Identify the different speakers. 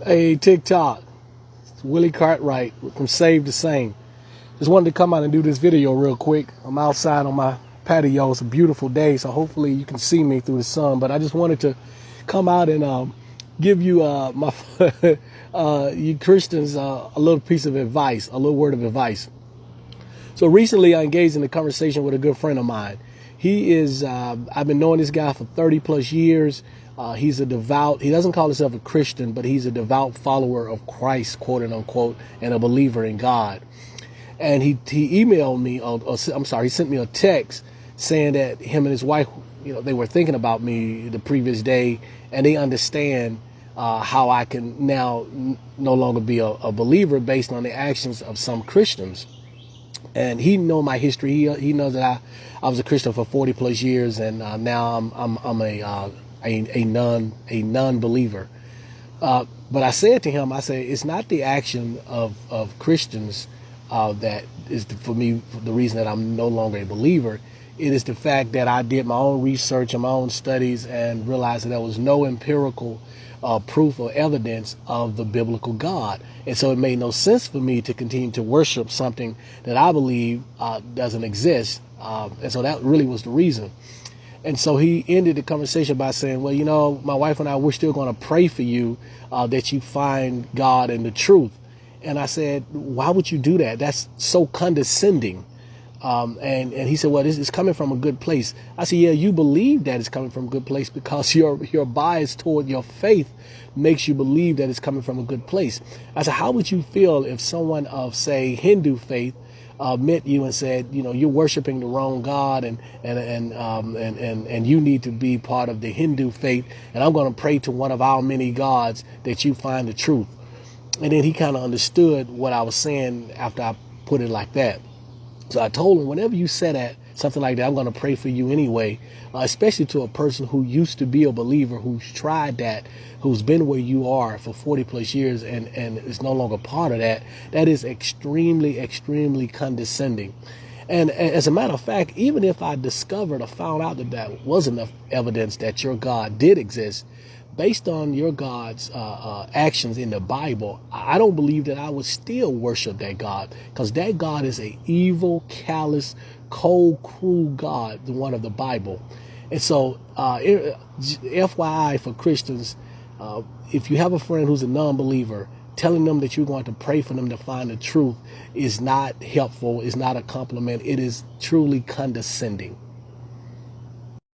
Speaker 1: Hey, TikTok, it's Willie Cartwright from Save the Same. Just wanted to come out and do this video real quick. I'm outside on my patio. It's a beautiful day, so hopefully you can see me through the sun. But I just wanted to come out and give you my you Christians a little piece of advice, a little word of advice. So recently I engaged in a conversation with a good friend of mine. He is, I've been knowing this guy for 30 plus years. He's a devout, he doesn't call himself a Christian, but he's a devout follower of Christ, quote unquote, and a believer in God. And he emailed me, he sent me a text saying that him and his wife, they were thinking about me the previous day, and they understand how I can now no longer be a believer based on the actions of some Christians. And he know my history. He knows that I was a Christian for 40 plus years, and now I'm a non-believer. But I said to him, I said, it's not the action of Christians that is for me the reason that I'm no longer a believer. It is the fact that I did my own research and my own studies and realized that there was no empirical proof or evidence of the biblical God. And so it made no sense for me to continue to worship something that I believe doesn't exist. And so that really was the reason. And so he ended the conversation by saying, well, my wife and I, we're still going to pray for you that you find God and the truth. And I said, why would you do that? That's so condescending. And he said, well, this is coming from a good place. I said, yeah, you believe that it's coming from a good place because your bias toward your faith makes you believe that it's coming from a good place. I said, how would you feel if someone of, say, Hindu faith met you and said, you're worshiping the wrong God and you need to be part of the Hindu faith, and I'm going to pray to one of our many gods that you find the truth. And then he kind of understood what I was saying after I put it like that. So I told him, whenever you say that, something like that, I'm going to pray for you anyway, especially to a person who used to be a believer, who's tried that, who's been where you are for 40 plus years and is no longer part of that. That is extremely, extremely condescending. And as a matter of fact, even if I discovered or found out that that was enough evidence that your God did exist, based on your God's actions in the Bible, I don't believe that I would still worship that God, because that God is an evil, callous, cold, cruel God, the one of the Bible. And so, FYI for Christians, if you have a friend who's a non-believer, telling them that you're going to pray for them to find the truth is not helpful, is not a compliment. It is truly condescending.